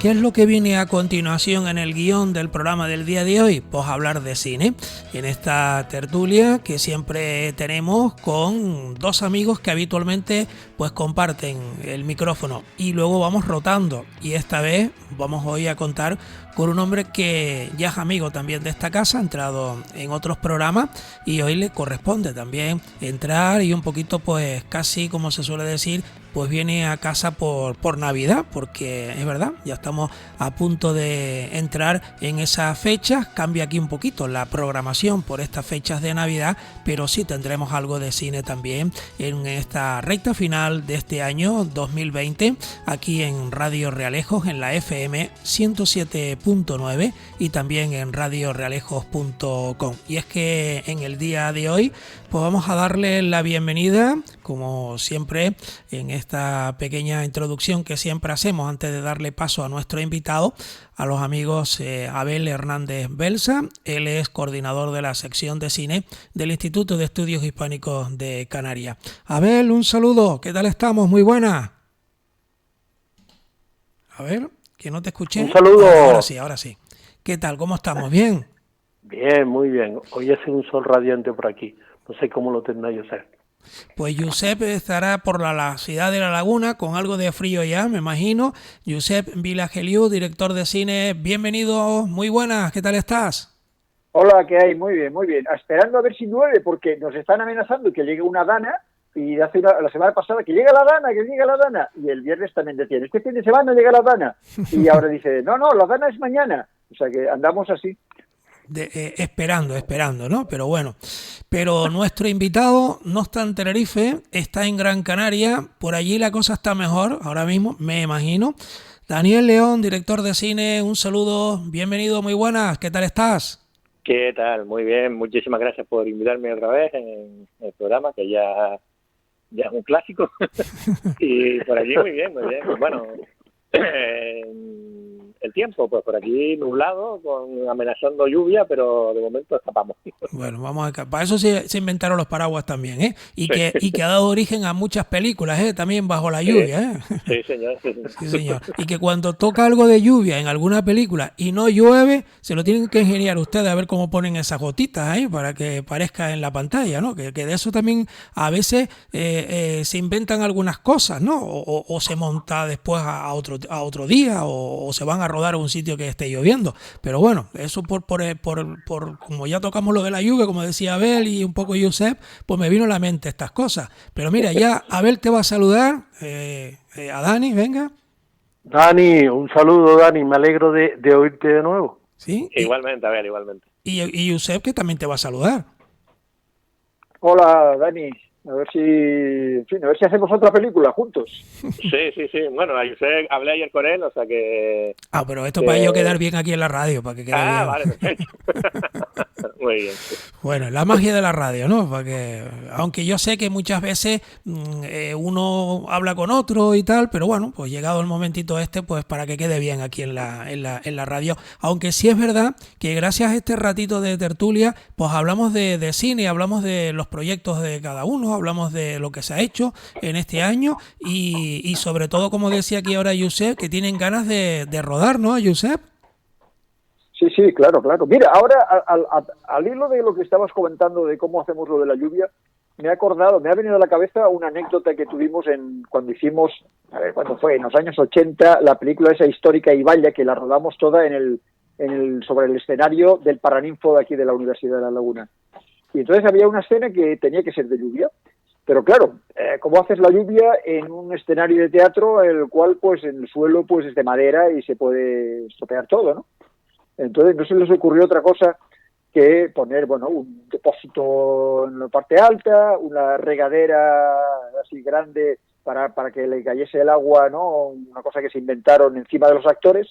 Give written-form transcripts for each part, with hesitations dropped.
¿Qué es lo que viene a continuación en el guión del programa del día de hoy? Pues hablar de cine. En esta tertulia que siempre tenemos con dos amigos que habitualmente pues comparten el micrófono y luego vamos rotando. Y esta vez vamos hoy a contar con un hombre que ya es amigo también de esta casa, ha entrado en otros programas y hoy le corresponde también entrar y un poquito pues casi como se suele decir, pues viene a casa por Navidad, porque es verdad, ya estamos a punto de entrar en esas fechas, cambia aquí un poquito la programación por estas fechas de Navidad, pero sí tendremos algo de cine también en esta recta final de este año 2020, aquí en Radio Realejos, en la FM 107.9 y también en radiorealejos.com. Y es que en el día de hoy pues vamos a darle la bienvenida, como siempre, en esta pequeña introducción que siempre hacemos antes de darle paso a nuestro invitado, a los amigos Abel Hernández Belsa. Él es coordinador de la sección de cine del Instituto de Estudios Hispánicos de Canarias. Abel, un saludo, ¿qué tal estamos? Muy buena. A ver, que no te escuché. Un saludo. Ahora sí. ¿Qué tal? ¿Cómo estamos? ¿Bien? Bien, muy bien. Hoy hace un sol radiante por aquí. No sé cómo lo tendrá Josep. Pues Josep estará por la ciudad de La Laguna con algo de frío ya, me imagino. Josep Vilageliu, director de cine, bienvenido, muy buenas, ¿qué tal estás? Hola, ¿qué hay? Muy bien, muy bien. Esperando a ver si llueve, porque nos están amenazando que llegue una dana, y hace la semana pasada que llega la dana, y el viernes también decían, este fin de semana llega la dana, y ahora dice, no, la dana es mañana. O sea que andamos así. Esperando, ¿no? Pero bueno, nuestro invitado no está en Tenerife, está en Gran Canaria, por allí la cosa está mejor ahora mismo, me imagino. Daniel León, director de cine, un saludo, bienvenido, muy buenas, ¿qué tal estás? ¿Qué tal? Muy bien, muchísimas gracias por invitarme otra vez en el programa, que ya es un clásico. Y por allí muy bien. Bueno, el tiempo, pues por aquí nublado, amenazando lluvia, pero de momento escapamos. Bueno, vamos a para eso se inventaron los paraguas también, ¿eh? Y que ha dado origen a muchas películas, ¿eh? También bajo la lluvia, ¿eh? Sí, señor. Sí, señor. Y que cuando toca algo de lluvia en alguna película y no llueve, se lo tienen que ingeniar ustedes a ver cómo ponen esas gotitas, ¿eh? Para que parezca en la pantalla, ¿no? Que de eso también a veces se inventan algunas cosas, ¿no? O se monta después a otro día o se van a rodar a un sitio que esté lloviendo, pero bueno, eso por como ya tocamos lo de la lluvia, como decía Abel y un poco Josep, pues me vino a la mente estas cosas, pero mira, ya Abel te va a saludar, a Dani, venga. Dani, un saludo, Dani, me alegro de oírte de nuevo. ¿Sí? Igualmente, Abel, igualmente. Y Josep, que también te va a saludar. Hola, Dani. A ver si hacemos otra película juntos. Sí. Bueno, Josep, hablé ayer con él, o sea que... Pero esto para yo quedar bien aquí en la radio, para que quede bien. Vale, perfecto. Muy bien. Bueno, la magia de la radio, ¿no? Porque, aunque yo sé que muchas veces uno habla con otro y tal, pero bueno, pues llegado el momentito pues para que quede bien aquí en la radio. Aunque sí es verdad que gracias a este ratito de tertulia, pues hablamos de cine, hablamos de los proyectos de cada uno, hablamos de lo que se ha hecho en este año y sobre todo, como decía aquí ahora Josep, que tienen ganas de rodar, ¿no, Josep? Sí, claro. Mira, ahora al hilo de lo que estabas comentando de cómo hacemos lo de la lluvia, me ha venido a la cabeza una anécdota que tuvimos cuando hicimos, ¿cuándo fue? En los años 80, la película esa histórica Ibaya, que la rodamos toda sobre el escenario del Paraninfo de aquí de la Universidad de La Laguna. Y entonces había una escena que tenía que ser de lluvia. Pero claro, ¿cómo haces la lluvia en un escenario de teatro el cual pues en el suelo pues es de madera y se puede estropear todo, ¿no? Entonces no se les ocurrió otra cosa que poner, un depósito en la parte alta, una regadera así grande para que le cayese el agua, ¿no? Una cosa que se inventaron encima de los actores.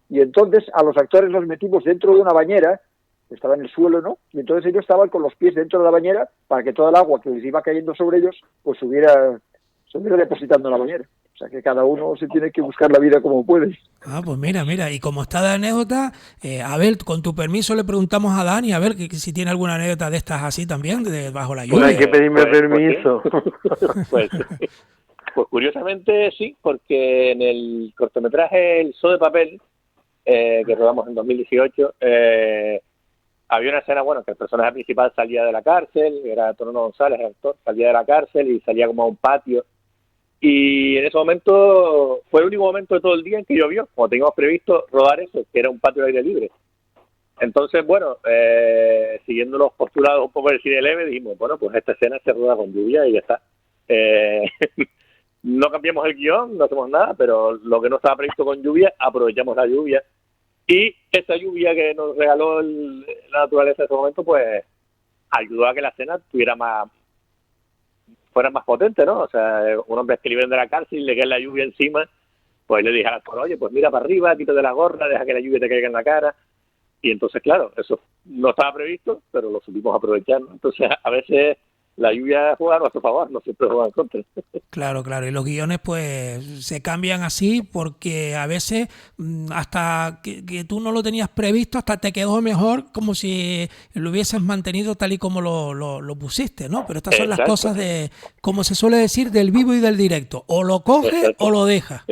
Y entonces a los actores los metimos dentro de una bañera, estaba en el suelo, ¿no? Y entonces ellos estaban con los pies dentro de la bañera para que toda el agua que les iba cayendo sobre ellos pues se hubiera depositando en la bañera. O sea que cada uno se tiene que buscar la vida como puede. Pues mira, y como está de anécdota, Abel, con tu permiso le preguntamos a Dani a ver que si tiene alguna anécdota de estas así también, de bajo la lluvia. Pues hay que pedirme permiso. Pues Pues curiosamente sí, porque en el cortometraje El Zoo de Papel, que rodamos en 2018, había una escena, bueno, que el personaje principal salía de la cárcel, era Tonono González, el actor, salía de la cárcel y salía como a un patio. Y en ese momento fue el único momento de todo el día en que llovió, como teníamos previsto rodar eso, que era un patio de aire libre. Entonces, bueno, siguiendo los postulados un poco del cine leve, dijimos, bueno, pues esta escena se rueda con lluvia y ya está. No cambiamos el guión, no hacemos nada, pero lo que no estaba previsto con lluvia, aprovechamos la lluvia. Y esa lluvia que nos regaló la naturaleza en ese momento, pues ayudó a que la escena fuera más potente, ¿no? O sea, un hombre que liberen de la cárcel y le cae la lluvia encima, pues le dije al actor, oye, pues mira para arriba, quítate la gorra, deja que la lluvia te caiga en la cara. Y entonces, claro, eso no estaba previsto, pero lo supimos aprovechar, ¿no? Entonces, a veces la lluvia juega a nuestro favor, no siempre juega en contra. Claro, claro. Y los guiones pues se cambian así porque a veces hasta que tú no lo tenías previsto, hasta te quedó mejor como si lo hubieses mantenido tal y como lo pusiste, ¿no? Pero estas son las cosas de, como se suele decir, del vivo y del directo. O lo coges o lo dejas.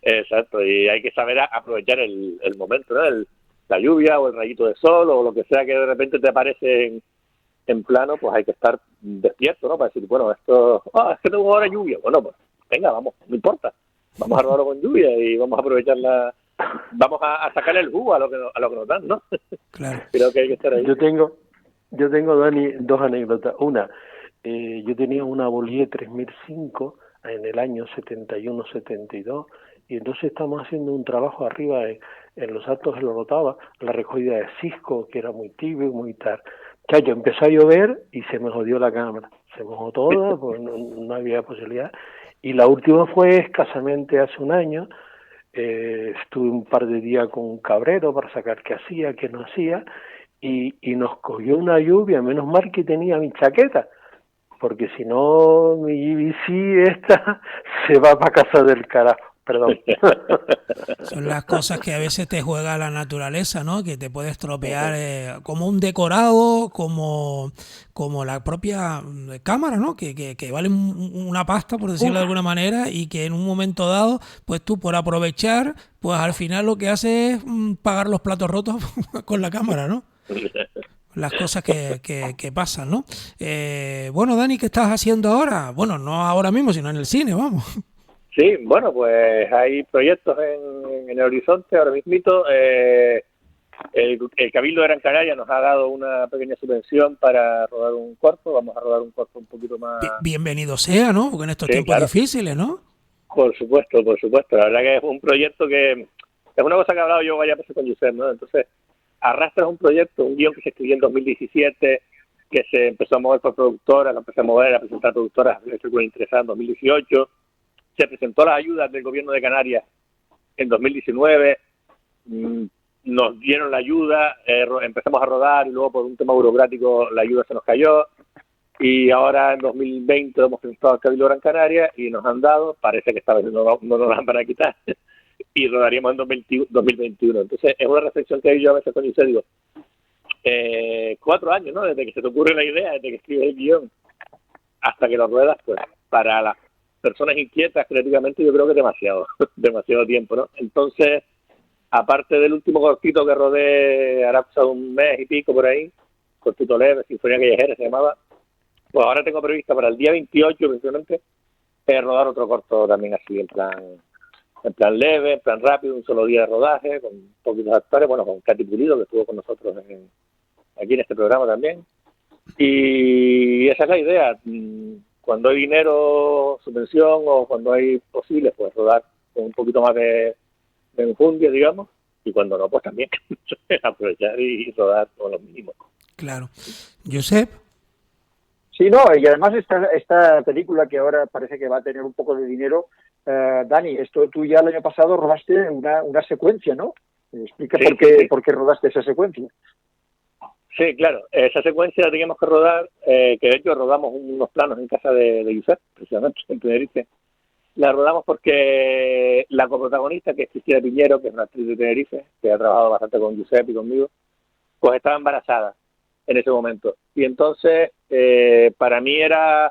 Exacto, y hay que saber aprovechar el momento, ¿no? La lluvia o el rayito de sol o lo que sea que de repente te aparece en plano, pues hay que estar despierto, ¿no? Para decir, bueno, esto, es que tengo ahora lluvia. Bueno, pues venga, vamos, no importa. Vamos a rodarlo con lluvia y vamos a aprovecharla, vamos a sacarle el jugo a lo que nos dan, ¿no? Claro. Creo que hay que estar ahí. Yo tengo, Dani, dos anécdotas. Una, yo tenía una Bollier 3005 en el año 71-72 y entonces estamos haciendo un trabajo arriba en los Altos de la Orotava, la recogida de Cisco, que era muy tibio y muy tarde. Chacho, empezó a llover y se me jodió la cámara. Se mojó toda, pues no había posibilidad. Y la última fue escasamente hace un año. Estuve un par de días con un cabrero para sacar qué hacía, qué no hacía, y nos cogió una lluvia. Menos mal que tenía mi chaqueta, porque si no, mi GBC esta se va para casa del carajo. Perdón. Son las cosas que a veces te juega la naturaleza, ¿no? Que te puede estropear como un decorado, como la propia cámara, ¿no? Que vale una pasta, por decirlo de alguna manera, y que en un momento dado, pues tú por aprovechar, pues al final lo que haces es pagar los platos rotos con la cámara, ¿no? Las cosas que pasan, ¿no? Bueno, Dani, ¿qué estás haciendo ahora? Bueno, no ahora mismo, sino en el cine, vamos. Sí, bueno, pues hay proyectos en el horizonte ahora mismito. El Cabildo de Gran Canaria nos ha dado una pequeña subvención para rodar un corto. Vamos a rodar un corto un poquito más... Bienvenido sea, ¿no? Porque en estos tiempos difíciles, ¿no? Por supuesto, por supuesto. La verdad que es un proyecto que es una cosa que he hablado yo varias veces con Josep, ¿no? Entonces, arrastras un proyecto, un guión que se escribió en 2017, que se empezó a mover por productoras, lo empecé a mover, a presentar productoras, estuve interesada en 2018. Se presentó las ayudas del gobierno de Canarias en 2019, nos dieron la ayuda, empezamos a rodar y luego por un tema burocrático la ayuda se nos cayó y ahora en 2020 hemos presentado al Cabildo Gran Canaria y nos han dado, parece que esta vez no nos dan para quitar y rodaríamos en 2021. Entonces es una reflexión que yo a veces con usted digo, 4 años, ¿no? Desde que se te ocurre la idea, desde que escribes el guión hasta que lo ruedas, pues para las personas inquietas creativamente yo creo que es demasiado tiempo, ¿no? Entonces, aparte del último cortito que rodé hará pasado un mes y pico por ahí, cortito leve, Sinfonía Callejera se llamaba, pues ahora tengo prevista para el día 28 precisamente rodar otro corto también así en plan leve, en plan rápido, un solo día de rodaje, con poquitos actores, bueno, con Katy Pulido que estuvo con nosotros aquí en este programa también, y esa es la idea. Cuando hay dinero, subvención, o cuando hay posible, pues rodar con un poquito más de enjundia, digamos, y cuando no, pues también aprovechar y rodar con los mínimos. Claro. Josep. Sí, no, y además esta película que ahora parece que va a tener un poco de dinero, Dani, tú ya el año pasado rodaste una secuencia, ¿no? Explica por qué rodaste esa secuencia. Sí, claro, esa secuencia la teníamos que rodar, que de hecho rodamos unos planos en casa de Josep, precisamente, en Tenerife. La rodamos porque la coprotagonista, que es Cristina Piñero, que es una actriz de Tenerife, que ha trabajado bastante con Josep y conmigo, pues estaba embarazada en ese momento. Y entonces, para mí era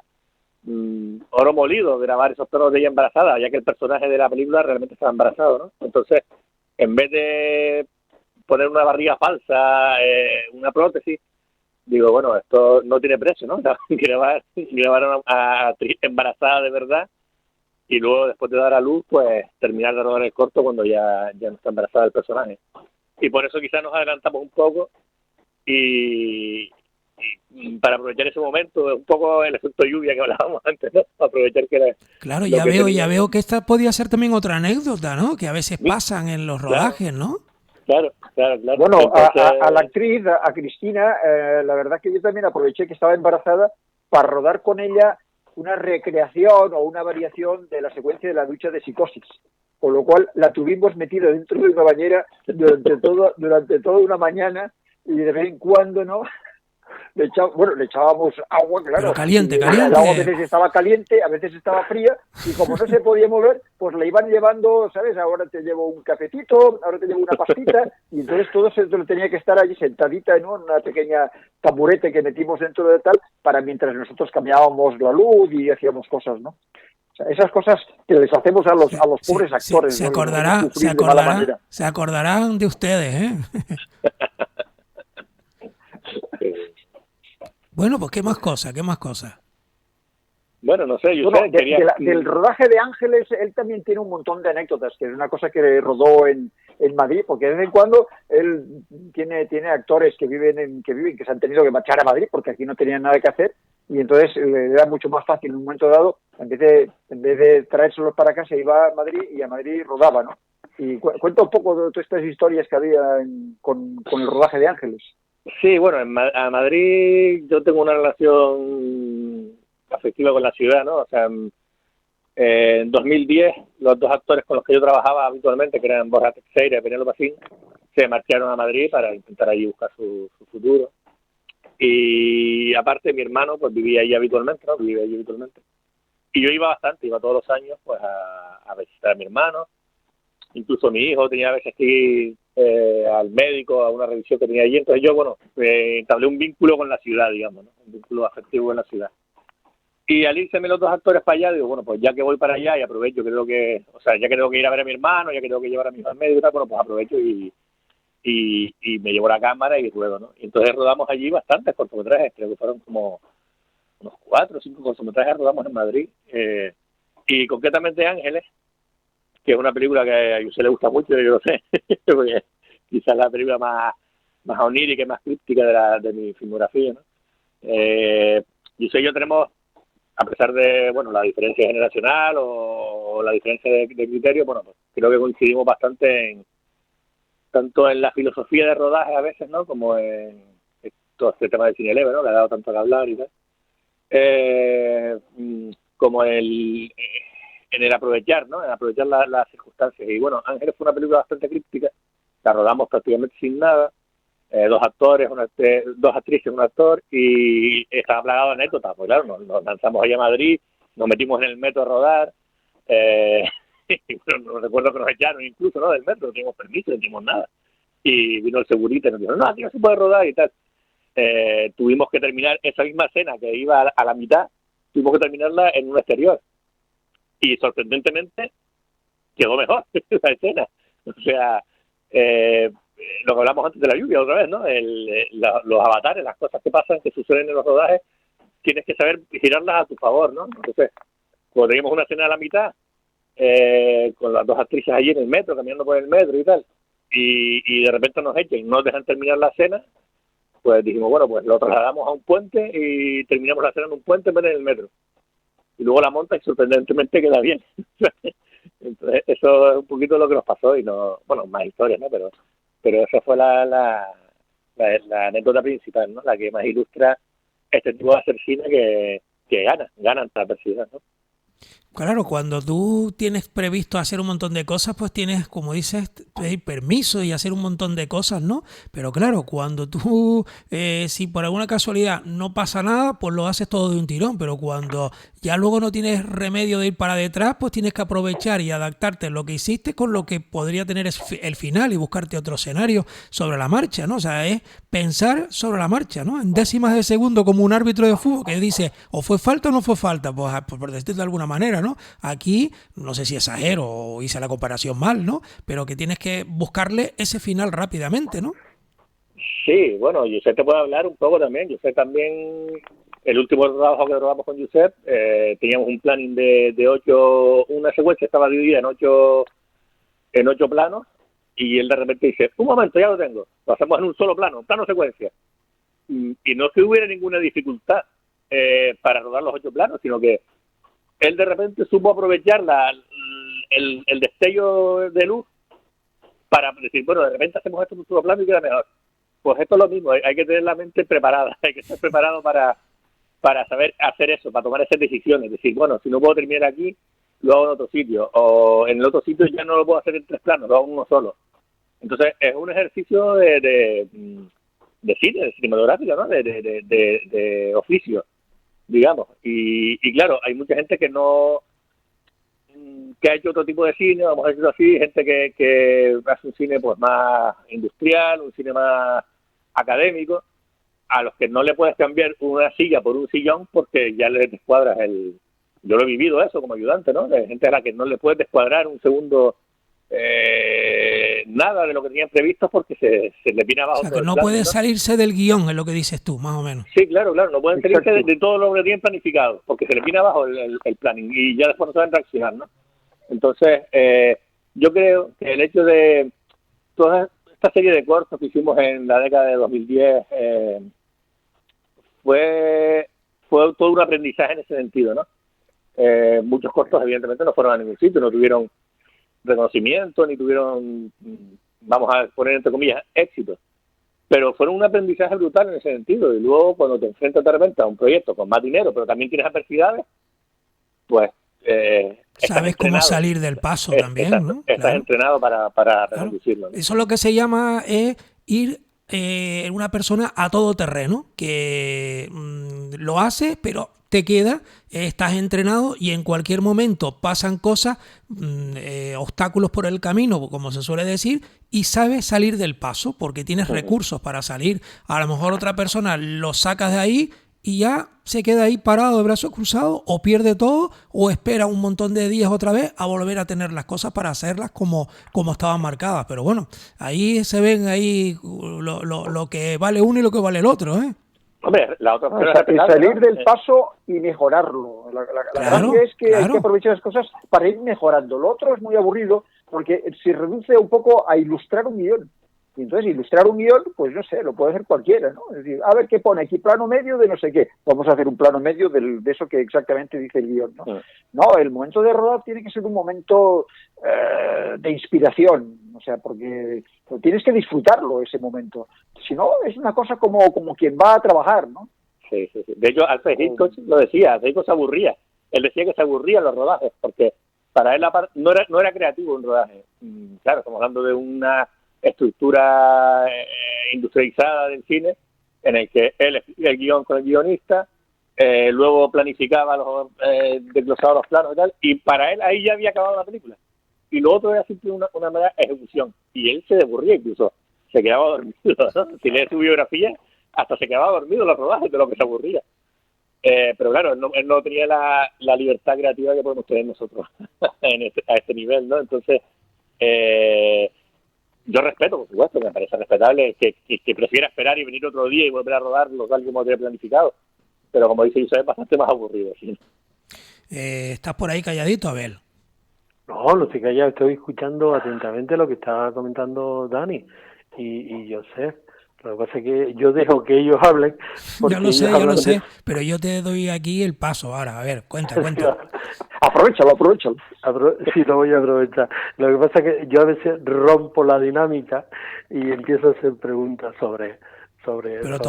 oro molido grabar esos tonos de ella embarazada, ya que el personaje de la película realmente estaba embarazado, ¿no? Entonces, en vez de poner una barriga falsa, una prótesis, digo, bueno, esto no tiene precio, ¿no? Grabar a una actriz embarazada de verdad y luego, después de dar a luz, pues terminar de rodar el corto cuando ya no está embarazada el personaje. Y por eso quizás nos adelantamos un poco y para aprovechar ese momento, un poco el efecto lluvia que hablábamos antes, ¿no? Aprovechar que era Claro, lo que ya teníamos. veo que esta podía ser también otra anécdota, ¿no? Que a veces Sí, pasan en los claro, rodajes, ¿no? claro. Bueno, a la Entonces, actriz, a Cristina, la verdad que yo también aproveché que estaba embarazada para rodar con ella una recreación o una variación de la secuencia de la ducha de Psicosis. Con lo cual la tuvimos metida dentro de una bañera durante toda una mañana y de vez en cuando, ¿no? Le echábamos agua, Pero claro, caliente, y el agua a caliente. veces estaba caliente, a veces estaba fría, y como no se podía mover, pues la iban llevando, ¿sabes? Ahora te llevo un cafetito, ahora te llevo una pastita, y entonces todo eso tenía que estar allí sentadita, ¿no? En una pequeña taburete que metimos dentro de tal, para mientras nosotros cambiábamos la luz y hacíamos cosas, ¿no? O sea, esas cosas que les hacemos a los pobres actores, ¿no? Los hacemos sufrir de mala manera. Se acordarán de ustedes, ¿eh? Bueno, pues qué más cosas, qué más cosas. bueno, no sé, yo Bueno, sé, quería... del rodaje de Ángeles, él también tiene un montón de anécdotas, que es una cosa que rodó en Madrid, porque de vez en cuando él tiene actores que se han tenido que marchar a Madrid porque aquí no tenían nada que hacer, y entonces le era mucho más fácil en un momento dado, en vez de traérselos para acá, se iba a Madrid y a Madrid rodaba, ¿no? Y cuenta un poco de todas estas historias que había con el rodaje de Ángeles. Sí, bueno, a Madrid yo tengo una relación afectiva con la ciudad, ¿no? O sea, en 2010 los dos actores con los que yo trabajaba habitualmente, que eran Borja Teixeira y Penélope Pacín, se marcharon a Madrid para intentar allí buscar su futuro. Y aparte mi hermano pues vivía allí habitualmente, ¿no? Vivía allí habitualmente. Y yo iba bastante, iba todos los años pues a visitar a mi hermano. Incluso mi hijo tenía a veces que ir al médico a una revisión que tenía allí. Entonces yo, bueno, entablé un vínculo con la ciudad, digamos, ¿no? Un vínculo afectivo con la ciudad. Y al irse los dos actores para allá, digo, bueno, pues ya que voy para allá y aprovecho, ya que tengo que ir a ver a mi hermano, ya que tengo que llevar a mi hijo al médico y tal, bueno, pues aprovecho y me llevo la cámara y ruedo, ¿no? Y entonces rodamos allí bastantes cortometrajes, creo que fueron como unos 4 o 5 cortometrajes rodamos en Madrid. Y concretamente Ángeles, que es una película que a usted le gusta mucho, yo lo sé, porque quizás la película más onírica y más críptica de mi filmografía, ¿no? Y yo tenemos, a pesar de bueno la diferencia generacional o la diferencia de criterio, bueno, pues creo que coincidimos bastante tanto en la filosofía de rodaje a veces, ¿no? Como en todo este tema del cine leve, ¿no? Le ha dado tanto que hablar y tal. Como en el aprovechar, ¿no? En aprovechar las circunstancias. Y bueno, Ángeles fue una película bastante críptica, la rodamos prácticamente sin nada, dos actores, dos actrices, un actor, y estaba plagado de anécdotas, pues claro, nos lanzamos allá a Madrid, nos metimos en el metro a rodar, y bueno, no recuerdo que nos echaron incluso, ¿no? Del metro, no teníamos permiso, no teníamos nada. Y vino el segurita y nos dijo, no, aquí no se puede rodar y tal. Tuvimos que terminar esa misma escena que iba a la mitad, tuvimos que terminarla en un exterior. Y sorprendentemente quedó mejor la escena. O sea, lo que hablamos antes de la lluvia otra vez, ¿no? Los avatares, las cosas que pasan, que suceden en los rodajes, tienes que saber girarlas a tu favor, ¿no? Entonces, cuando teníamos una escena a la mitad, con las dos actrices allí en el metro, caminando por el metro y tal, y de repente nos echan y no nos dejan terminar la escena, pues dijimos, bueno, pues lo trasladamos a un puente y terminamos la escena en un puente en vez de en el metro. Y luego la monta y sorprendentemente queda bien. Entonces, eso es un poquito lo que nos pasó y no, bueno, más historias, ¿no? Pero esa fue la anécdota principal, ¿no? La que más ilustra este tipo de hacer cine que ganan transversidad, ¿no? Claro, cuando tú tienes previsto hacer un montón de cosas, pues tienes, como dices, pedir permiso y hacer un montón de cosas, ¿no? Pero claro, cuando tú, si por alguna casualidad no pasa nada, pues lo haces todo de un tirón. Pero cuando ya luego no tienes remedio de ir para detrás, pues tienes que aprovechar y adaptarte lo que hiciste con lo que podría tener el final y buscarte otro escenario sobre la marcha, ¿no? O sea, es pensar sobre la marcha, ¿no? En décimas de segundo, como un árbitro de fútbol que dice, o fue falta o no fue falta, pues por decirlo de alguna manera, ¿no? Aquí, no sé si exagero o hice la comparación mal, ¿no? Pero que tienes que buscarle ese final rápidamente, ¿no? Sí, bueno, Josep te puede hablar un poco también. Josep también, el último trabajo que grabamos con Josep, teníamos un planning de 8, una secuencia estaba dividida en ocho planos, y él de repente dice, un momento, ya lo tengo, lo hacemos en un solo plano secuencia. Y no que hubiera ninguna dificultad para rodar los 8 planos, sino que él de repente supo aprovechar el destello de luz para decir, bueno, de repente hacemos esto en un solo plano y queda mejor. Pues esto es lo mismo, hay que tener la mente preparada, hay que estar preparado para saber hacer eso, para tomar esas decisiones, decir, bueno, si no puedo terminar aquí, lo hago en otro sitio, o en el otro sitio ya no lo puedo hacer en 3 planos, lo hago en uno solo. Entonces es un ejercicio de cine, de cinematográfica, ¿no? De oficio, digamos. Y claro, hay mucha gente que ha hecho otro tipo de cine, vamos a decirlo así, gente que hace un cine pues más industrial, un cine más académico, a los que no le puedes cambiar una silla por un sillón porque ya les descuadras yo lo he vivido eso como ayudante, ¿no? De gente a la que no le puedes descuadrar un segundo nada de lo que tenían previsto porque se le viene abajo. O sea, que no puede salirse del guión, es lo que dices tú, más o menos. Sí, claro, no pueden salirse de todo lo que tienen planificado, porque se les viene abajo el planning y ya después no saben reaccionar, ¿no? Entonces, yo creo que el hecho de toda esta serie de cortos que hicimos en la década de 2010 fue todo un aprendizaje en ese sentido, ¿no? Muchos cortos evidentemente no fueron a ningún sitio, no tuvieron reconocimiento, ni tuvieron, vamos a poner entre comillas, éxito, pero fueron un aprendizaje brutal en ese sentido. Y luego cuando te enfrentas de repente a un proyecto con más dinero, pero también tienes adversidades, pues sabes cómo salir del paso también, exacto, ¿no? Estás entrenado para reconducirlo, ¿no? Eso es lo que se llama ir una persona a todo terreno, que lo hace, pero te queda, estás entrenado y en cualquier momento pasan cosas, obstáculos por el camino, como se suele decir, y sabes salir del paso porque tienes recursos para salir. A lo mejor otra persona lo sacas de ahí y ya se queda ahí parado de brazos cruzados, o pierde todo, o espera un montón de días otra vez a volver a tener las cosas para hacerlas como estaban marcadas. Pero bueno, ahí se ven ahí lo que vale uno y lo que vale el otro, ¿eh? Hombre, la otra salir del paso y mejorarlo. La gracia es que hay que aprovechar las cosas para ir mejorando. Lo otro es muy aburrido porque se reduce un poco a ilustrar un guión. Y entonces ilustrar un guión, pues no sé, lo puede hacer cualquiera, ¿no? Es decir, a ver qué pone aquí, plano medio de no sé qué. Vamos a hacer un plano medio de eso que exactamente dice el guión, ¿no? No, el momento de rodar tiene que ser un momento de inspiración, o sea, porque tienes que disfrutarlo ese momento. Si no, es una cosa como quien va a trabajar, ¿no? Sí. De hecho, Alfred Hitchcock lo decía, Hitchcock se aburría. Él decía que se aburría en los rodajes, porque para él no era creativo un rodaje. Claro, estamos hablando de una estructura industrializada del cine, en el que él el guión con el guionista, luego planificaba desglosaba los planos y tal, y para él ahí ya había acabado la película. Y lo otro era simplemente una mera ejecución. Y él se aburría, incluso se quedaba dormido, ¿no? Si lees su biografía, hasta se quedaba dormido en los rodajes de lo que se aburría. Pero claro, él no tenía la libertad creativa que podemos tener nosotros a este nivel, ¿no? Entonces, yo respeto, por supuesto, me parece respetable que prefiera esperar y venir otro día y volver a rodarlo tal como tenía planificado. Pero como dice Josep, es bastante más aburrido, ¿sí? ¿Estás por ahí calladito, Abel? No estoy callado, estoy escuchando atentamente lo que estaba comentando Dani y Josep. Lo que pasa es que yo dejo que ellos hablen. Yo lo sé, pero yo te doy aquí el paso ahora. A ver, cuenta. Aprovechalo. Sí, lo voy a aprovechar. Lo que pasa es que yo a veces rompo la dinámica y empiezo a hacer preguntas sobre Pero sobre cosas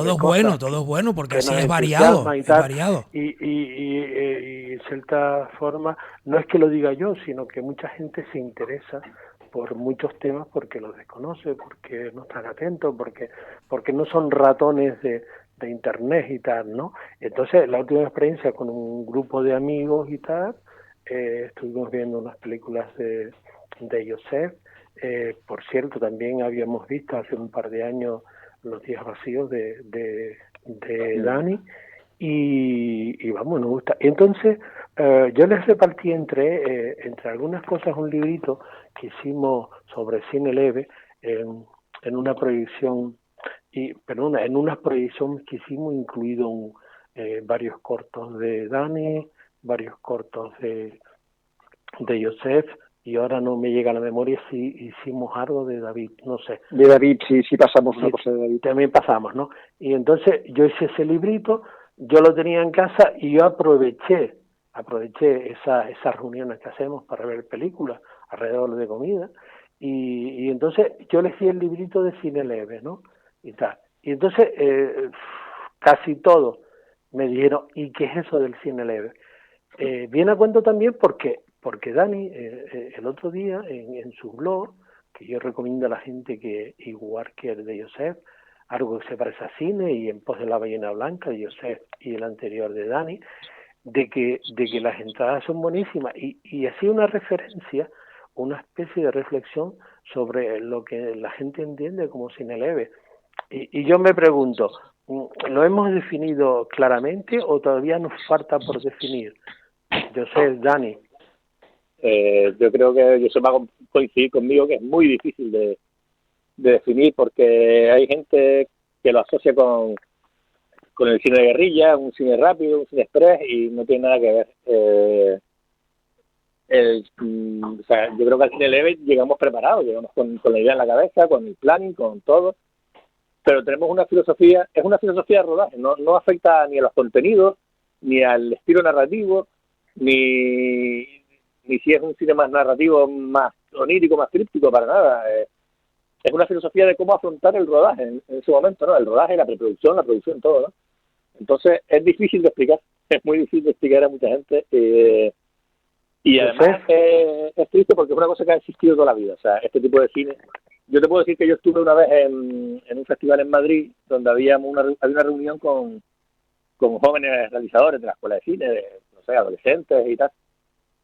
todo es bueno, porque que así nos es variado, entusiasman y es tal. variado. Y en cierta forma, no es que lo diga yo, sino que mucha gente se interesa por muchos temas porque los desconoce, porque no están atentos, porque no son ratones de internet y tal, ¿no? Entonces, la última experiencia con un grupo de amigos y tal, estuvimos viendo unas películas de Joseph. Por cierto, también habíamos visto hace un par de años Los días vacíos de Dani, y vamos, nos gusta. Y entonces yo les repartí entre algunas cosas un librito que hicimos sobre cine leve en una proyección, en unas proyecciones que hicimos, incluido varios cortos de Dani, varios cortos de Joseph, y ahora no me llega a la memoria si hicimos algo de David, no sé. De David, sí pasamos una Sí, cosa de David. también pasamos, ¿no? Y entonces yo hice ese librito, yo lo tenía en casa y yo aproveché esas reuniones que hacemos para ver películas alrededor de comida, y entonces yo les di el librito de cine leve, ¿no? Y tal. Y entonces casi todos me dijeron, ¿y qué es eso del cine leve? Viene a cuento también porque Dani, el otro día, en su blog, que yo recomiendo a la gente que, igual que el de Joseph, algo que se parece a cine, y En pos de la ballena blanca de Joseph y el anterior de Dani, de que las entradas son buenísimas, y hacía una referencia, una especie de reflexión sobre lo que la gente entiende como cine leve. Y yo me pregunto, ¿lo hemos definido claramente o todavía nos falta por definir? Joseph, Dani. Yo creo que Josep va a coincidir conmigo que es muy difícil de definir, porque hay gente que lo asocia con el cine de guerrilla, un cine rápido, un cine express, y no tiene nada que ver. O sea, yo creo que al cine leve llegamos preparados, llegamos con la idea en la cabeza, con el planning, con todo, pero tenemos una filosofía, es una filosofía de rodaje, no afecta ni a los contenidos, ni al estilo narrativo, ni si es un cine más narrativo, más onírico, más críptico, para nada. Es una filosofía de cómo afrontar el rodaje en ese momento, ¿no? El rodaje, la preproducción, la producción, todo, ¿no? Entonces es difícil de explicar, es muy difícil de explicar a mucha gente, y además es triste porque es una cosa que ha existido toda la vida, o sea, este tipo de cine. Yo te puedo decir que yo estuve una vez en un festival en Madrid donde había una reunión con jóvenes realizadores de la escuela de cine, no sé, adolescentes y tal.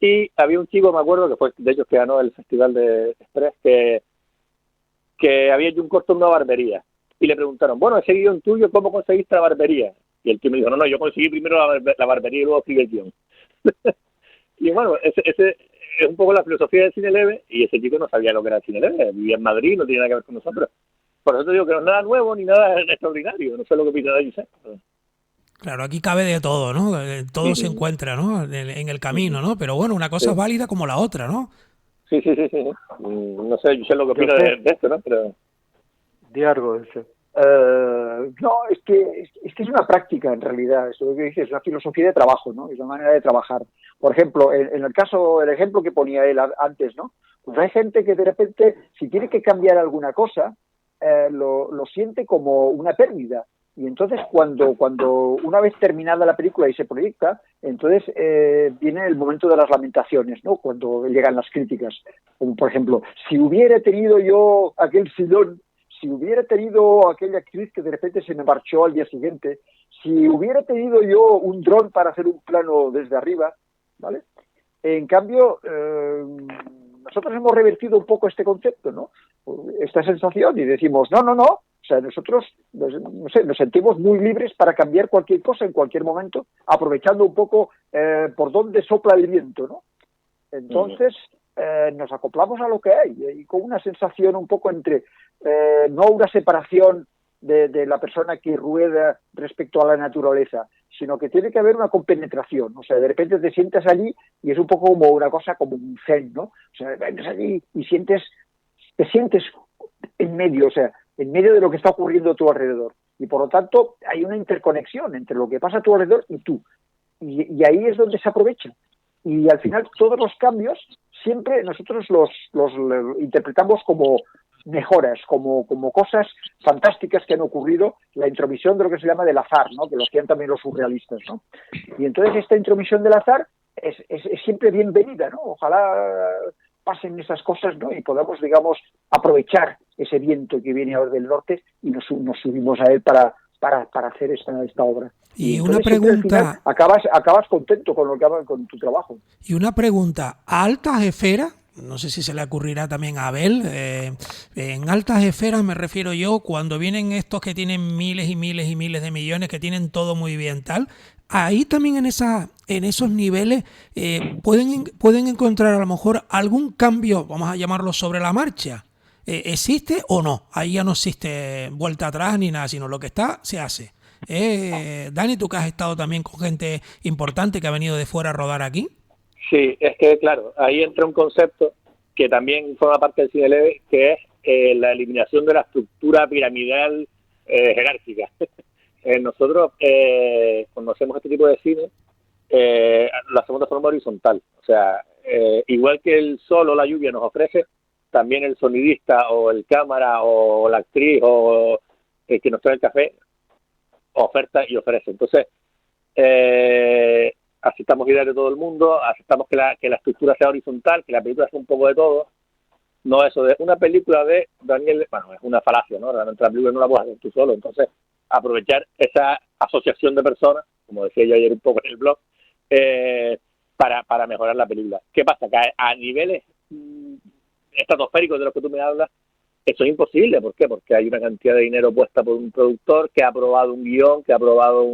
Y había un chico, me acuerdo, que fue de ellos que ganó el festival de Express, que había hecho un corto en una barbería. Y le preguntaron, bueno, ese guión tuyo, ¿cómo conseguiste la barbería? Y el tío me dijo, no, yo conseguí primero la barbería y luego escribí el guión. Y bueno, ese es un poco la filosofía del cine leve, y ese chico no sabía lo que era el cine leve, vivía en Madrid, no tiene nada que ver con nosotros. Por eso te digo que no es nada nuevo ni nada extraordinario, no sé lo que opina de Josep. Claro, aquí cabe de todo, ¿no? Todo se encuentra, ¿no? En el camino, ¿no? Pero bueno, una cosa es válida como la otra, ¿no? Sí. No sé, yo sé lo que opina de esto, ¿no? Pero... Di algo, eso. No, es que es una práctica, en realidad. Eso que dices, es una filosofía de trabajo, ¿no? Es una manera de trabajar. Por ejemplo, en el ejemplo que ponía él antes, ¿no? Pues hay gente que de repente, si tiene que cambiar alguna cosa, lo siente como una pérdida. Y entonces cuando una vez terminada la película y se proyecta, entonces viene el momento de las lamentaciones, ¿no? Cuando llegan las críticas. Como por ejemplo, si hubiera tenido yo aquel sillón, si hubiera tenido aquella actriz que de repente se me marchó al día siguiente, si hubiera tenido yo un dron para hacer un plano desde arriba, ¿vale? En cambio, nosotros hemos revertido un poco este concepto, ¿no? Esta sensación, y decimos, no. O sea, nosotros, no sé, nos sentimos muy libres para cambiar cualquier cosa en cualquier momento, aprovechando un poco por dónde sopla el viento, ¿no? Entonces, nos acoplamos a lo que hay, y con una sensación un poco entre no una separación de la persona que rueda respecto a la naturaleza, sino que tiene que haber una compenetración. O sea, de repente te sientas allí y es un poco como una cosa como un zen, ¿no? O sea, vienes allí y te sientes en medio, o sea, en medio de lo que está ocurriendo a tu alrededor. Y por lo tanto, hay una interconexión entre lo que pasa a tu alrededor y tú. Y ahí es donde se aprovecha. Y al final, todos los cambios, siempre nosotros los interpretamos como mejoras, como cosas fantásticas que han ocurrido, la intromisión de lo que se llama del azar, ¿no? Que lo hacían también los surrealistas, ¿no? Y entonces esta intromisión del azar es siempre bienvenida, ¿no? Ojalá pasen esas cosas, ¿no? Y podamos, digamos, aprovechar ese viento que viene ahora del norte y nos subimos a él para hacer esta obra. Y entonces, una pregunta, acabas contento con tu trabajo. y una pregunta, ¿a altas esferas? No sé si se le ocurrirá también a Abel. En altas esferas me refiero yo cuando vienen estos que tienen miles y miles y miles de millones, que tienen todo muy bien tal. Ahí también en esos niveles pueden encontrar a lo mejor algún cambio, vamos a llamarlo sobre la marcha. ¿Existe o no? Ahí ya no existe vuelta atrás ni nada, sino lo que está, se hace. Dani, tú que has estado también con gente importante que ha venido de fuera a rodar aquí. Sí, es que claro, ahí entra un concepto que también forma parte del cine leve, que es la eliminación de la estructura piramidal jerárquica. Nosotros, cuando hacemos este tipo de cine, lo hacemos de forma horizontal. O sea, igual que el sol o la lluvia nos ofrece, también el sonidista o el cámara o la actriz o el que nos trae el café oferta y ofrece. Entonces, aceptamos ideas de todo el mundo, aceptamos que la estructura sea horizontal, que la película sea un poco de todo. No eso de una película de Daniel, bueno, es una falacia, ¿no? Realmente la película no la puedes hacer tú solo. Entonces, aprovechar esa asociación de personas, como decía yo ayer un poco en el blog, para mejorar la película. ¿Qué pasa? Que a niveles estratosféricos de los que tú me hablas, eso es imposible. ¿Por qué? Porque hay una cantidad de dinero puesta por un productor que ha aprobado un guión, que ha aprobado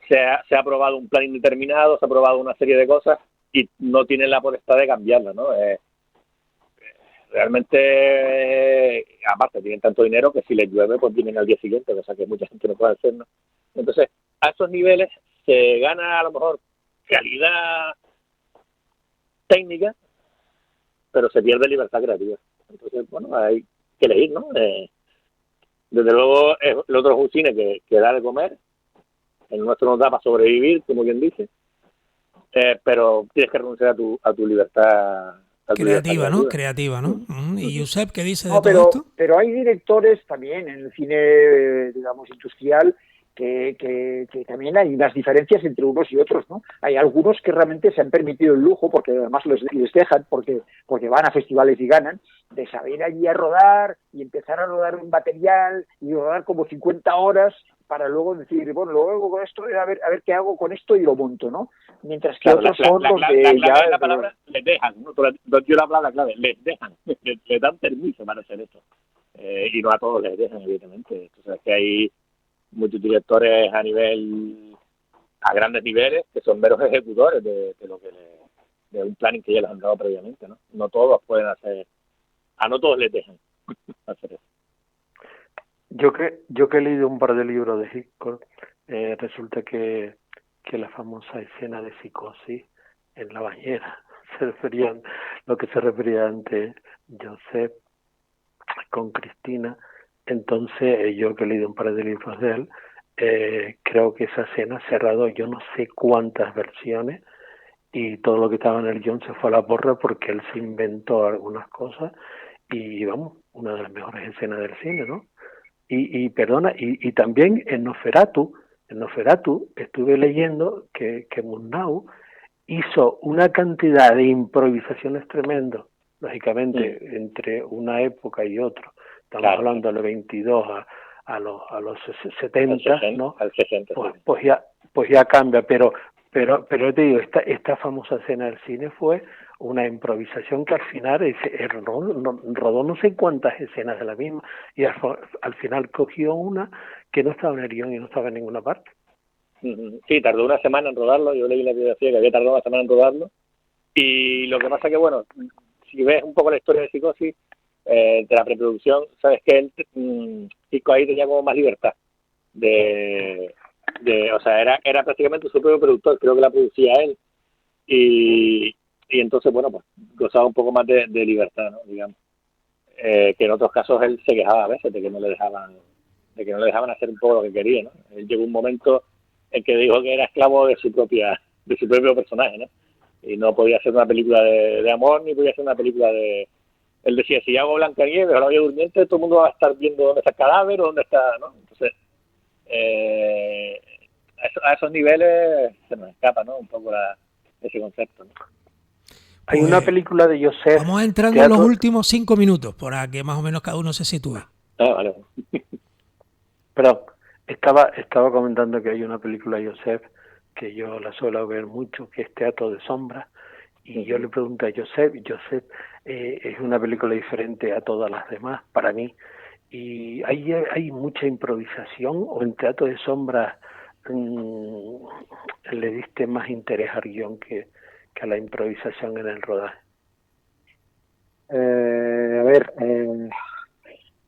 se ha aprobado un plan indeterminado, se ha aprobado una serie de cosas y no tienen la potestad de cambiarla, ¿no? Realmente, aparte, tienen tanto dinero que si les llueve, pues vienen al día siguiente, cosa que mucha gente no puede hacer, ¿no? Entonces, a esos niveles se gana a lo mejor calidad técnica, pero se pierde libertad creativa. Entonces, bueno, hay que elegir, ¿no? Desde luego, el otro es un cine que da de comer, el nuestro nos da para sobrevivir, como quien dice, pero tienes que renunciar a tu libertad. Creativa, ¿no? Creativa, ¿no? ¿Y Josep qué dice de No, todo esto? pero hay directores también en el cine, digamos, industrial, que también hay unas diferencias entre unos y otros, ¿no? Hay algunos que realmente se han permitido el lujo, porque además les dejan, porque van a festivales y ganan, de saber allí a rodar y empezar a rodar un material y rodar como 50 horas para luego decir, bueno, luego con esto, a ver qué hago con esto y lo monto, ¿no? Mientras que otros son los de... La palabra, les dejan, ¿no? Yo la palabra clave, les dejan, les dan permiso para hacer eso. Y no a todos les dejan, evidentemente. Entonces, que hay muchos directores a grandes niveles que son meros ejecutores de lo que de un planning que ya les han dado previamente, ¿no? No todos pueden hacer, no todos les dejan hacer eso. Yo que he leído un par de libros de Hitchcock, resulta que la famosa escena de psicosis en la bañera lo que se refería antes Josep con Cristina. Entonces, yo que he leído un par de libros de él, creo que esa escena ha cerrado yo no sé cuántas versiones y todo lo que estaba en el guión se fue a la porra porque él se inventó algunas cosas y vamos, una de las mejores escenas del cine, ¿no? Y también en Nosferatu estuve leyendo que Murnau hizo una cantidad de improvisaciones tremendas, lógicamente, entre una época y otra. Estamos hablando de los 22 a los 70, 60, ¿no? Al 60, pues ya cambia, pero te digo, esta famosa escena del cine fue una improvisación que al final rodó no sé cuántas escenas de la misma y al final cogió una que no estaba en el guión y no estaba en ninguna parte. Sí, tardó una semana en rodarlo. Yo leí la biografía que había tardado una semana en rodarlo. Y lo que pasa que, bueno, si ves un poco la historia de Psicosis, de la preproducción, sabes que él ahí tenía como más libertad. O sea, era prácticamente su propio productor, creo que la producía él. Y entonces, bueno, pues gozaba un poco más de libertad, ¿no? Digamos. Que en otros casos él se quejaba a veces de que no le dejaban hacer un poco lo que quería, ¿no? Él llegó un momento en que dijo que era esclavo de su propio personaje, ¿no? Y no podía hacer una película de amor, ni podía hacer una película de... Él decía, si hago Blancanieves o La Bella Durmiente, todo el mundo va a estar viendo dónde está el cadáver o dónde está, ¿no? Entonces, a esos niveles se nos escapa, ¿no? Un poco ese concepto, ¿no? Hay Pues, una película de Joseph... Vamos entrando en los últimos 5 minutos, para que más o menos cada uno se sitúe. Vale. Perdón, estaba comentando que hay una película de Joseph que yo la suelo ver mucho, que es Teatro de Sombras, y yo le pregunto a Joseph, es una película diferente a todas las demás para mí, y hay mucha improvisación, o en Teatro de Sombras le diste más interés al guión que a la improvisación en el rodaje.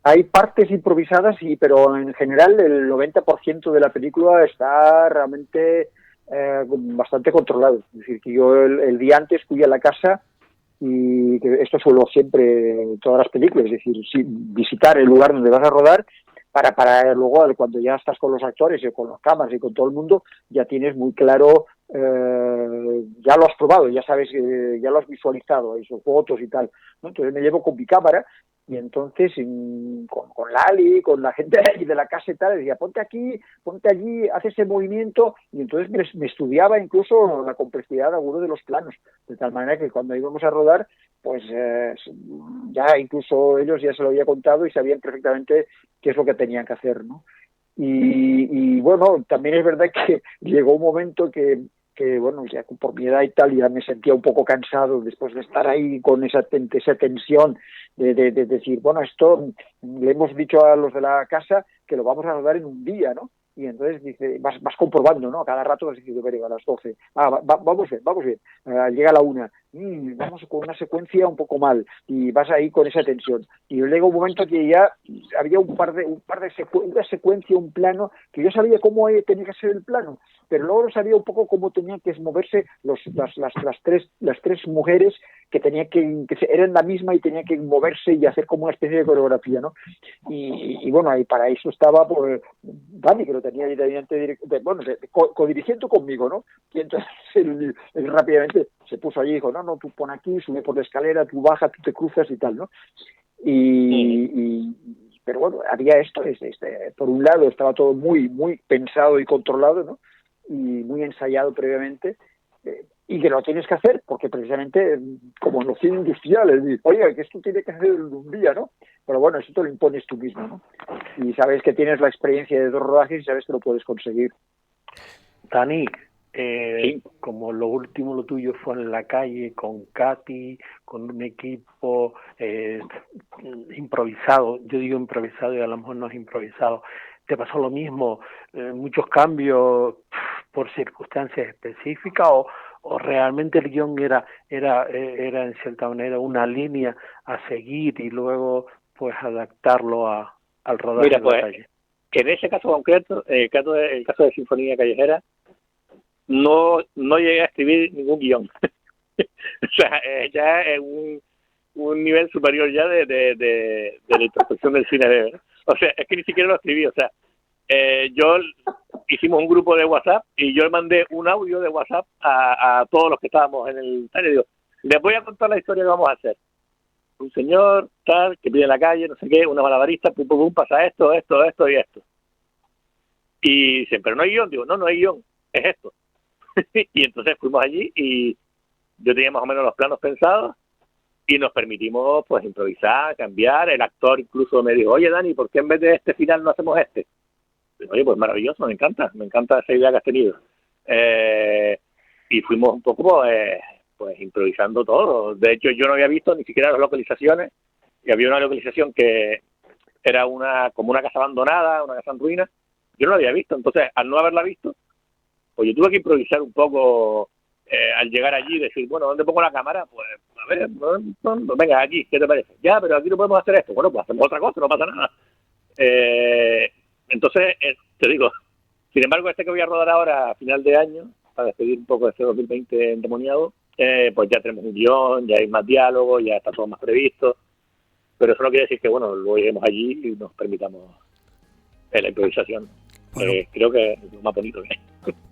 Hay partes improvisadas, sí, pero en general el 90% de la película está realmente bastante controlado. Es decir, que yo el día antes fui a la casa, y que esto suelo siempre en todas las películas, es decir, visitar el lugar donde vas a rodar para luego, cuando ya estás con los actores y con las cámaras y con todo el mundo, ya tienes muy claro, ya lo has probado, ya sabes, ya lo has visualizado, esos fotos y tal, ¿no? Entonces me llevo con mi cámara, y entonces con Lali, con la gente de la casa y tal, decía, ponte aquí, ponte allí, haz ese movimiento, y entonces me estudiaba incluso la complejidad de algunos de los planos, de tal manera que cuando íbamos a rodar, pues ya incluso ellos ya se lo había contado y sabían perfectamente qué es lo que tenían que hacer, ¿no? Y bueno, también es verdad que llegó un momento que bueno, ya por mi edad y tal, ya me sentía un poco cansado después de estar ahí con esa tensión de decir, bueno, esto le hemos dicho a los de la casa que lo vamos a rodar en un día, ¿no? Y entonces dice, vas comprobando, ¿no? A cada rato vas diciendo, a las 12, vamos bien, llega la 1, vamos con una secuencia un poco mal, y vas ahí con esa tensión. Y llega un momento que ya había una secuencia, un plano, que yo sabía cómo tenía que ser el plano, pero luego no sabía un poco cómo tenían que moverse las tres mujeres que eran la misma y tenían que moverse y hacer como una especie de coreografía, ¿no? Y bueno, y para eso estaba pues Dani, que lo tenía evidentemente codirigiendo conmigo, ¿no? Y entonces él rápidamente se puso allí y dijo, no, tú pon aquí, sube por la escalera, tú baja, tú te cruzas y tal, ¿no? Pero bueno, había esto, por un lado estaba todo muy, muy pensado y controlado, ¿no? Y muy ensayado previamente, y que lo tienes que hacer, porque precisamente, como en los cine industriales, oiga, que esto tiene que hacer en un día, ¿no? Pero bueno, eso te lo impones tú mismo, ¿no? Y sabes que tienes la experiencia de 2 rodajes y sabes que lo puedes conseguir. Dani, Sí. Como lo último lo tuyo fue en la calle, con Katy, con un equipo improvisado, yo digo improvisado y a lo mejor no es improvisado, ¿te pasó lo mismo? ¿Muchos cambios por circunstancias específicas o realmente el guión era en cierta manera una línea a seguir y luego pues adaptarlo al rodaje? Mira, de la pues, calle? que en ese caso concreto, el caso de Sinfonía Callejera, no llegué a escribir ningún guión. O sea, ya es un nivel superior ya de la introspección del cine. O sea, es que ni siquiera lo escribí. O sea, yo hicimos un grupo de WhatsApp y yo le mandé un audio de WhatsApp a todos los que estábamos en el taller. Digo, les voy a contar la historia que vamos a hacer. Un señor, tal, que pide en la calle, no sé qué, una malabarista, pum, pum, pum, pasa esto y esto. Y dicen, pero no hay guión. Digo, no hay guión, es esto. Y entonces fuimos allí y yo tenía más o menos los planos pensados y nos permitimos pues improvisar, cambiar. El actor incluso me dijo, oye Dani, ¿por qué en vez de este final no hacemos este? Digo, oye, pues maravilloso, me encanta esa idea que has tenido. Y fuimos un poco pues improvisando todo. De hecho, yo no había visto ni siquiera las localizaciones, y había una localización que era como una casa abandonada, una casa en ruinas. Yo no la había visto, entonces al no haberla visto, pues yo tuve que improvisar un poco al llegar allí y decir, bueno, ¿dónde pongo la cámara? Pues, a ver, venga, aquí, ¿qué te parece? Ya, pero aquí no podemos hacer esto. Bueno, pues hacemos otra cosa, no pasa nada. Entonces, te digo, sin embargo, que voy a rodar ahora a final de año, para despedir un poco este 2020 endemoniado, pues ya tenemos un guión, ya hay más diálogo, ya está todo más previsto, pero eso no quiere decir que, bueno, luego lleguemos allí y nos permitamos la improvisación. Bueno, creo que es lo más bonito que hay.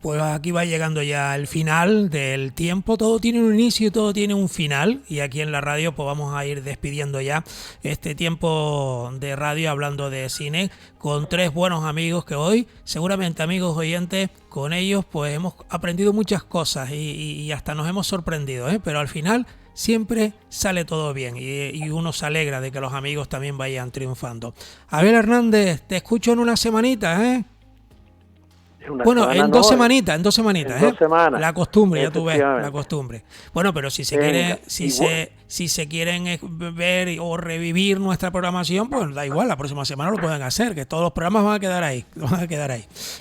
Pues aquí va llegando ya el final del tiempo. Todo tiene un inicio y todo tiene un final. Y aquí en la radio pues vamos a ir despidiendo ya este tiempo de radio hablando de cine con tres buenos amigos que hoy, seguramente amigos oyentes, con ellos pues hemos aprendido muchas cosas y hasta nos hemos sorprendido, ¿eh? Pero al final siempre sale todo bien y uno se alegra de que los amigos también vayan triunfando. Abel Hernández, te escucho en una semanita, ¿eh? Bueno, en dos semanitas, en 2 semanitas, en 2 semanas. La costumbre, ya tú ves, la costumbre. Bueno, pero si se quiere, si se quieren ver o revivir nuestra programación, pues da igual, la próxima semana lo pueden hacer, que todos los programas van a quedar ahí,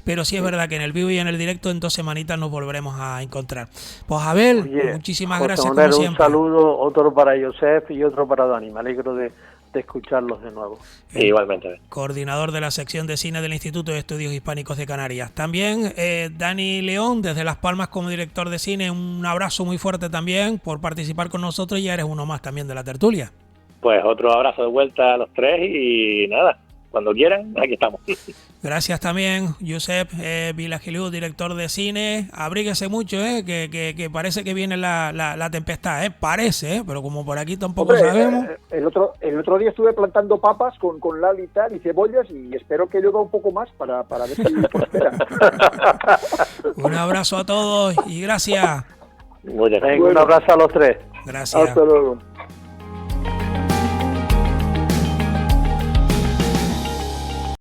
Pero sí es verdad que en el vivo y en el directo en 2 semanitas nos volveremos a encontrar. Pues Abel, muchísimas gracias como siempre. Un saludo, otro para Josep y otro para Dani. Me alegro de escucharlos de nuevo. Igualmente. Coordinador de la sección de cine del Instituto de Estudios Hispánicos de Canarias. También Dani León, desde Las Palmas como director de cine, un abrazo muy fuerte también por participar con nosotros, y ya eres uno más también de la tertulia. Pues otro abrazo de vuelta a los tres y nada, cuando quieran, aquí estamos. Gracias también, Josep Vilagiliu, director de cine. Abríguese mucho, que parece que viene la tempestad, parece, pero como por aquí tampoco sabemos. El otro día estuve plantando papas con Lali y tal, y cebollas, y espero que llueva un poco más para ver si prosperan. Un abrazo a todos y gracias. Venga, un abrazo a los tres. Gracias. Hasta luego.